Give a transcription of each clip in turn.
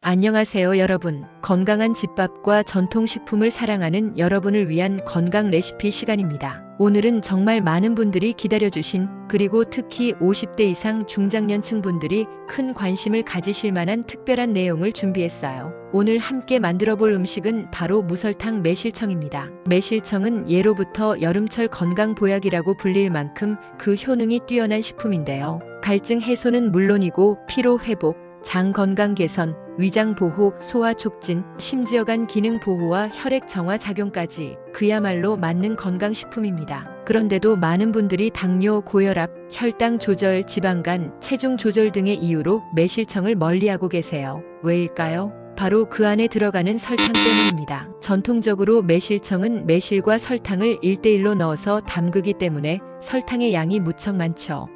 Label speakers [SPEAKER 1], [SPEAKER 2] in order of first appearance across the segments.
[SPEAKER 1] 안녕하세요, 여러분. 건강한 집밥과 전통식품을 사랑하는 여러분을 위한 건강 레시피 시간입니다. 오늘은 정말 많은 분들이 기다려주신, 그리고 특히 50대 이상 중장년층 분들이 큰 관심을 가지실 만한 특별한 내용을 준비했어요. 오늘 함께 만들어 볼 음식은 바로 무설탕 매실청입니다. 매실청은 예로부터 여름철 건강 보약이라고 불릴 만큼 그 효능이 뛰어난 식품인데요. 갈증 해소는 물론이고 피로 회복, 장 건강 개선, 위장 보호, 소화 촉진, 심지어 간 기능 보호와 혈액 정화 작용까지 그야말로 맞는 건강식품입니다. 그런데도 많은 분들이 당뇨, 고혈압, 혈당 조절, 지방간, 체중 조절 등의 이유로 매실청을 멀리하고 계세요. 왜일까요? 바로 그 안에 들어가는 설탕 때문입니다. 전통적으로 매실청은 매실과 설탕을 1:1로 넣어서 담그기 때문에 설탕의 양이 무척 많죠.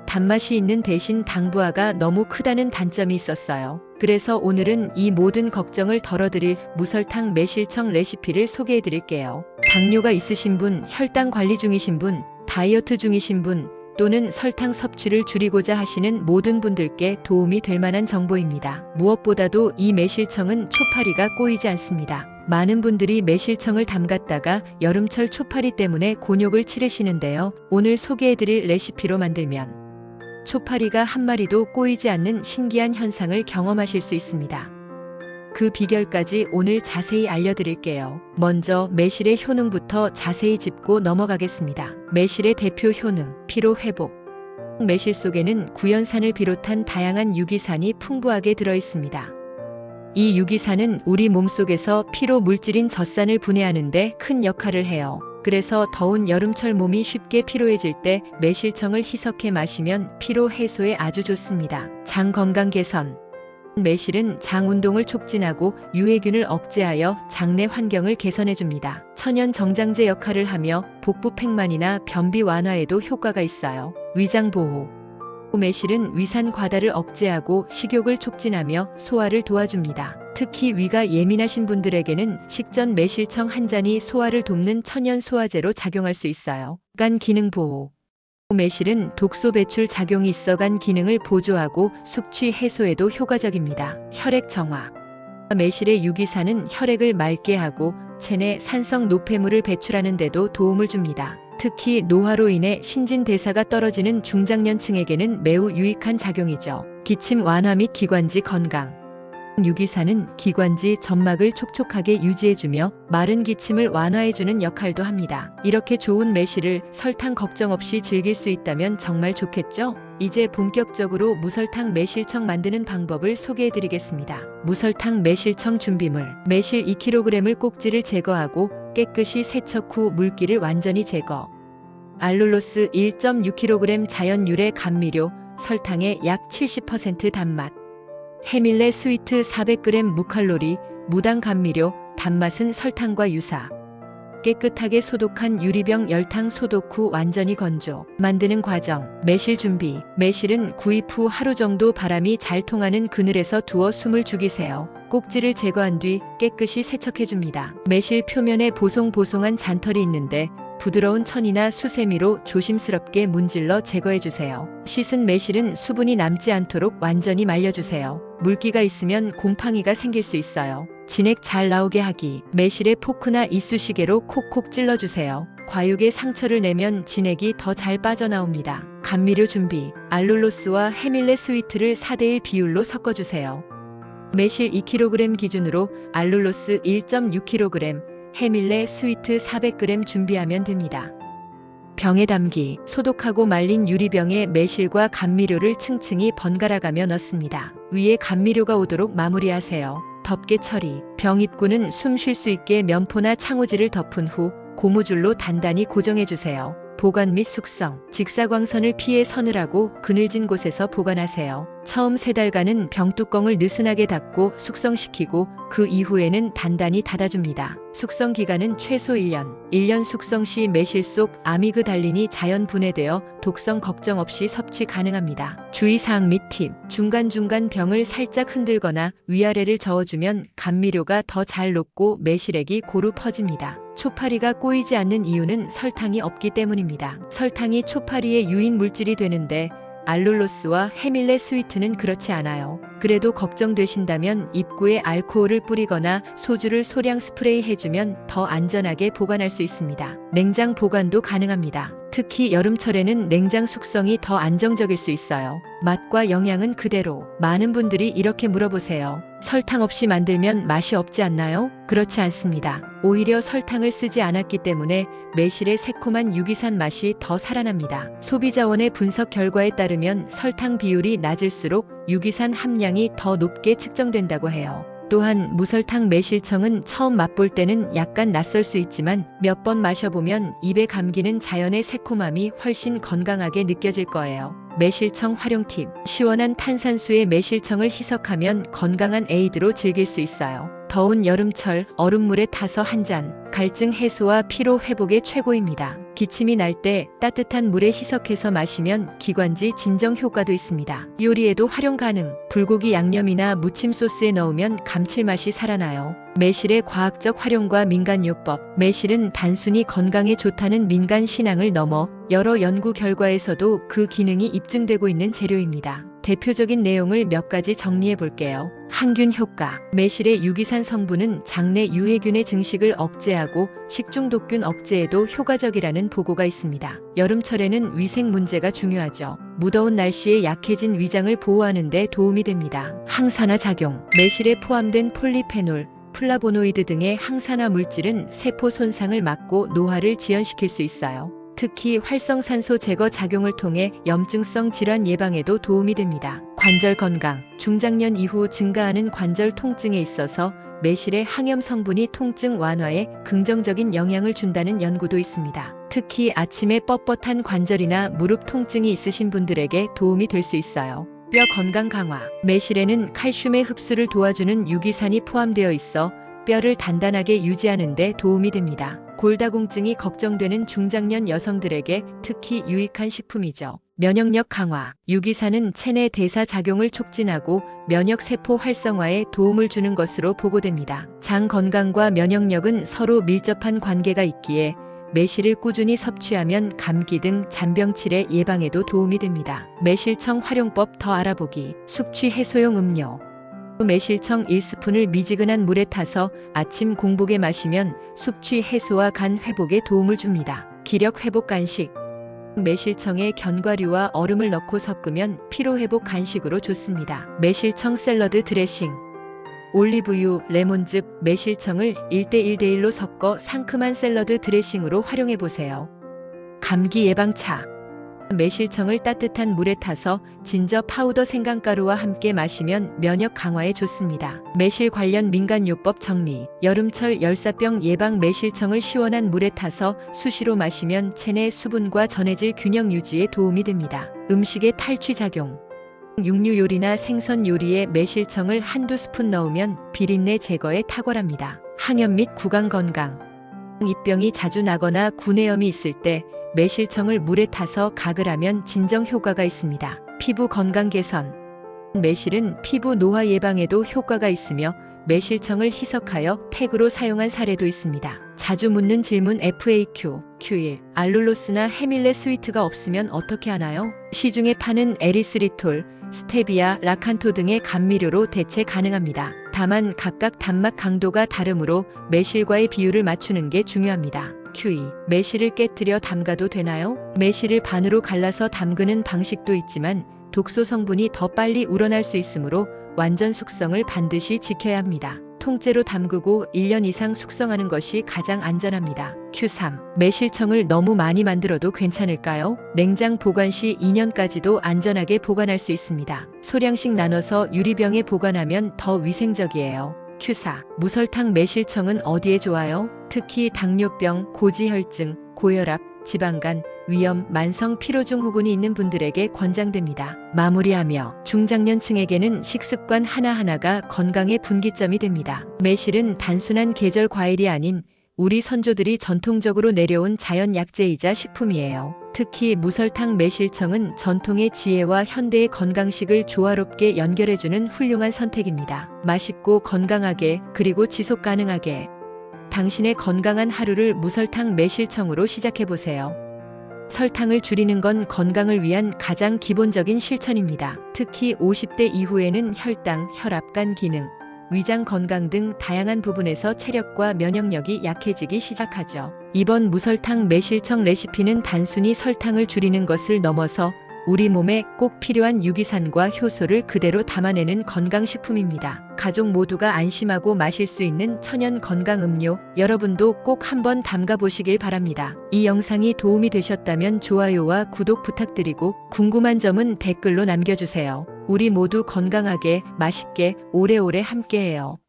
[SPEAKER 1] 단맛이 있는 대신 당부하가 너무 크다는 단점이 있었어요. 그래서 오늘은 이 모든 걱정을 덜어드릴 무설탕 매실청 레시피를 소개해 드릴게요. 당뇨가 있으신 분, 혈당 관리 중이신 분, 다이어트 중이신 분, 또는 설탕 섭취를 줄이고자 하시는 모든 분들께 도움이 될 만한 정보입니다. 무엇보다도 이 매실청은 초파리가 꼬이지 않습니다. 많은 분들이 매실청을 담갔다가 여름철 초파리 때문에 곤욕을 치르시는데요. 오늘 소개해드릴 레시피로 만들면 초파리가 한 마리도 꼬이지 않는 신기한 현상을 경험하실 수 있습니다. 그 비결까지 오늘 자세히 알려드릴게요. 먼저 매실의 효능부터 자세히 짚고 넘어가겠습니다. 매실의 대표 효능, 피로 회복. 매실 속에는 구연산을 비롯한 다양한 유기산이 풍부하게 들어있습니다. 이 유기산은 우리 몸속에서 피로 물질인 젖산을 분해하는 데 큰 역할을 해요. 그래서 더운 여름철 몸이 쉽게 피로해질 때 매실청을 희석해 마시면 피로 해소에 아주 좋습니다. 장 건강 개선. 매실은 장 운동을 촉진하고 유해균을 억제하여 장내 환경을 개선해줍니다. 천연 정장제 역할을 하며 복부 팽만이나 변비 완화에도 효과가 있어요. 위장 보호. 매실은 위산 과다를 억제하고 식욕을 촉진하며 소화를 도와줍니다. 특히 위가 예민하신 분들에게는 식전 매실청 한 잔이 소화를 돕는 천연 소화제로 작용할 수 있어요. 간 기능 보호. 매실은 독소 배출 작용이 있어 간 기능을 보조하고 숙취 해소에도 효과적입니다. 혈액 정화. 매실의 유기산은 혈액을 맑게 하고 체내 산성 노폐물을 배출하는 데도 도움을 줍니다. 특히 노화로 인해 신진대사가 떨어지는 중장년층에게는 매우 유익한 작용이죠. 기침 완화 및 기관지 건강. 유기산은 기관지 점막을 촉촉하게 유지해주며 마른 기침을 완화해주는 역할도 합니다. 이렇게 좋은 매실을 설탕 걱정 없이 즐길 수 있다면 정말 좋겠죠? 이제 본격적으로 무설탕 매실청 만드는 방법을 소개해드리겠습니다. 무설탕 매실청 준비물. 매실 2kg을 꼭지를 제거하고 깨끗이 세척 후 물기를 완전히 제거. 알룰로스 1.6kg 자연 유래 감미료, 설탕의 약 70% 단맛. 해밀레 스위트 400g 무칼로리, 무당 감미료, 단맛은 설탕과 유사. 깨끗하게 소독한 유리병 열탕 소독 후 완전히 건조. 만드는 과정. 매실 준비. 매실은 구입 후 하루 정도 바람이 잘 통하는 그늘에서 두어 숨을 죽이세요. 꼭지를 제거한 뒤 깨끗이 세척해줍니다. 매실 표면에 보송보송한 잔털이 있는데 부드러운 천이나 수세미로 조심스럽게 문질러 제거해주세요. 씻은 매실은 수분이 남지 않도록 완전히 말려주세요. 물기가 있으면 곰팡이가 생길 수 있어요. 진액 잘 나오게 하기. 매실에 포크나 이쑤시개로 콕콕 찔러주세요. 과육에 상처를 내면 진액이 더 잘 빠져나옵니다. 감미료 준비. 알룰로스와 해밀레 스위트를 4:1 비율로 섞어주세요. 매실 2kg 기준으로 알룰로스 1.6kg, 해밀레 스위트 400g 준비하면 됩니다. 병에 담기. 소독하고 말린 유리병에 매실과 감미료를 층층이 번갈아가며 넣습니다. 위에 감미료가 오도록 마무리하세요. 덮개 처리. 병 입구는 숨 쉴 수 있게 면포나 창호지를 덮은 후 고무줄로 단단히 고정해주세요. 보관 및 숙성. 직사광선을 피해 서늘하고 그늘진 곳에서 보관하세요. 처음 3달간은 병뚜껑을 느슨하게 닫고 숙성시키고 그 이후에는 단단히 닫아줍니다. 숙성 기간은 최소 1년. 1년 숙성 시 매실 속 아미그달린이 자연 분해되어 독성 걱정 없이 섭취 가능합니다. 주의사항 및 팁. 중간중간 병을 살짝 흔들거나 위아래를 저어주면 감미료가 더 잘 녹고 매실액이 고루 퍼집니다. 초파리가 꼬이지 않는 이유는 설탕이 없기 때문입니다. 설탕이 초파리의 유인 물질이 되는데 알룰로스와 헤밀레 스위트는 그렇지 않아요. 그래도 걱정되신다면 입구에 알코올을 뿌리거나 소주를 소량 스프레이 해주면 더 안전하게 보관할 수 있습니다. 냉장 보관도 가능합니다. 특히 여름철에는 냉장 숙성이 더 안정적일 수 있어요. 맛과 영양은 그대로. 많은 분들이 이렇게 물어보세요. 설탕 없이 만들면 맛이 없지 않나요? 그렇지 않습니다. 오히려 설탕을 쓰지 않았기 때문에 매실의 새콤한 유기산 맛이 더 살아납니다. 소비자원의 분석 결과에 따르면 설탕 비율이 낮을수록 유기산 함량이 더 높게 측정된다고 해요. 또한 무설탕 매실청은 처음 맛볼 때는 약간 낯설 수 있지만 몇 번 마셔보면 입에 감기는 자연의 새콤함이 훨씬 건강하게 느껴질 거예요. 매실청 활용 팁. 시원한 탄산수에 매실청을 희석하면 건강한 에이드로 즐길 수 있어요. 더운 여름철 얼음물에 타서 한 잔. 갈증 해소와 피로 회복에 최고입니다. 기침이 날 때 따뜻한 물에 희석해서 마시면 기관지 진정 효과도 있습니다. 요리에도 활용 가능. 불고기 양념이나 무침 소스에 넣으면 감칠맛이 살아나요. 매실의 과학적 활용과 민간요법. 매실은 단순히 건강에 좋다는 민간 신앙을 넘어 여러 연구 결과에서도 그 기능이 입증되고 있는 재료입니다. 대표적인 내용을 몇 가지 정리해 볼게요. 항균 효과. 매실의 유기산 성분은 장내 유해균의 증식을 억제하고 식중독균 억제에도 효과적이라는 보고가 있습니다. 여름철에는 위생 문제가 중요하죠. 무더운 날씨에 약해진 위장을 보호하는 데 도움이 됩니다. 항산화 작용. 매실에 포함된 폴리페놀, 플라보노이드 등의 항산화 물질은 세포 손상을 막고 노화를 지연시킬 수 있어요. 특히 활성산소 제거 작용을 통해 염증성 질환 예방에도 도움이 됩니다. 관절 건강. 중장년 이후 증가하는 관절 통증에 있어서 매실의 항염 성분이 통증 완화에 긍정적인 영향을 준다는 연구도 있습니다. 특히 아침에 뻣뻣한 관절이나 무릎 통증이 있으신 분들에게 도움이 될 수 있어요. 뼈 건강 강화. 매실에는 칼슘의 흡수를 도와주는 유기산이 포함되어 있어 뼈를 단단하게 유지하는 데 도움이 됩니다. 골다공증이 걱정되는 중장년 여성들에게 특히 유익한 식품이죠. 면역력 강화. 유기산은 체내 대사 작용을 촉진하고 면역세포 활성화에 도움을 주는 것으로 보고됩니다. 장 건강과 면역력은 서로 밀접한 관계가 있기에 매실을 꾸준히 섭취하면 감기 등 잔병치레 예방에도 도움이 됩니다. 매실청 활용법 더 알아보기. 숙취 해소용 음료. 매실청 1스푼을 미지근한 물에 타서 아침 공복에 마시면 숙취 해소와 간 회복에 도움을 줍니다. 기력 회복 간식. 매실청에 견과류와 얼음을 넣고 섞으면 피로 회복 간식으로 좋습니다. 매실청 샐러드 드레싱. 올리브유, 레몬즙, 매실청을 1대1대1로 섞어 상큼한 샐러드 드레싱으로 활용해 보세요. 감기 예방차. 매실청을 따뜻한 물에 타서 진저 파우더 생강가루와 함께 마시면 면역 강화에 좋습니다. 매실 관련 민간요법 정리. 여름철 열사병 예방. 매실청을 시원한 물에 타서 수시로 마시면 체내 수분과 전해질 균형 유지에 도움이 됩니다. 음식의 탈취 작용. 육류 요리나 생선 요리에 매실청을 한두 스푼 넣으면 비린내 제거에 탁월합니다. 항염 및 구강 건강. 입병이 자주 나거나 구내염이 있을 때 매실청을 물에 타서 각을 하면 진정 효과가 있습니다. 피부 건강 개선. 매실은 피부 노화 예방에도 효과가 있으며 매실청을 희석하여 팩으로 사용한 사례도 있습니다. 자주 묻는 질문 FAQ. Q1. 알룰로스나 헤밀레 스위트가 없으면 어떻게 하나요? 시중에 파는 에리스리톨, 스테비아, 라칸토 등의 감미료로 대체 가능합니다. 다만 각각 단맛 강도가 다르므로 매실과의 비율을 맞추는 게 중요합니다. Q2. 매실을 깨뜨려 담가도 되나요? 매실을 반으로 갈라서 담그는 방식도 있지만 독소 성분이 더 빨리 우러날 수 있으므로 완전 숙성을 반드시 지켜야 합니다. 통째로 담그고 1년 이상 숙성하는 것이 가장 안전합니다. Q3. 매실청을 너무 많이 만들어도 괜찮을까요? 냉장 보관 시 2년까지도 안전하게 보관할 수 있습니다. 소량씩 나눠서 유리병에 보관하면 더 위생적이에요. Q4. 무설탕 매실청은 어디에 좋아요? 특히 당뇨병, 고지혈증, 고혈압, 지방간, 위염, 만성 피로증후군이 있는 분들에게 권장됩니다. 마무리하며 중장년층에게는 식습관 하나하나가 건강의 분기점이 됩니다. 매실은 단순한 계절 과일이 아닌 우리 선조들이 전통적으로 내려온 자연 약재이자 식품이에요. 특히 무설탕 매실청은 전통의 지혜와 현대의 건강식을 조화롭게 연결해주는 훌륭한 선택입니다. 맛있고 건강하게 그리고 지속 가능하게 당신의 건강한 하루를 무설탕 매실청으로 시작해보세요. 설탕을 줄이는 건 건강을 위한 가장 기본적인 실천입니다. 특히 50대 이후에는 혈당, 혈압, 간 기능, 위장 건강 등 다양한 부분에서 체력과 면역력이 약해지기 시작하죠. 이번 무설탕 매실청 레시피는 단순히 설탕을 줄이는 것을 넘어서 우리 몸에 꼭 필요한 유기산과 효소를 그대로 담아내는 건강식품입니다. 가족 모두가 안심하고 마실 수 있는 천연 건강 음료, 여러분도 꼭 한번 담가 보시길 바랍니다. 이 영상이 도움이 되셨다면 좋아요와 구독 부탁드리고 궁금한 점은 댓글로 남겨주세요. 우리 모두 건강하게, 맛있게, 오래오래 함께해요.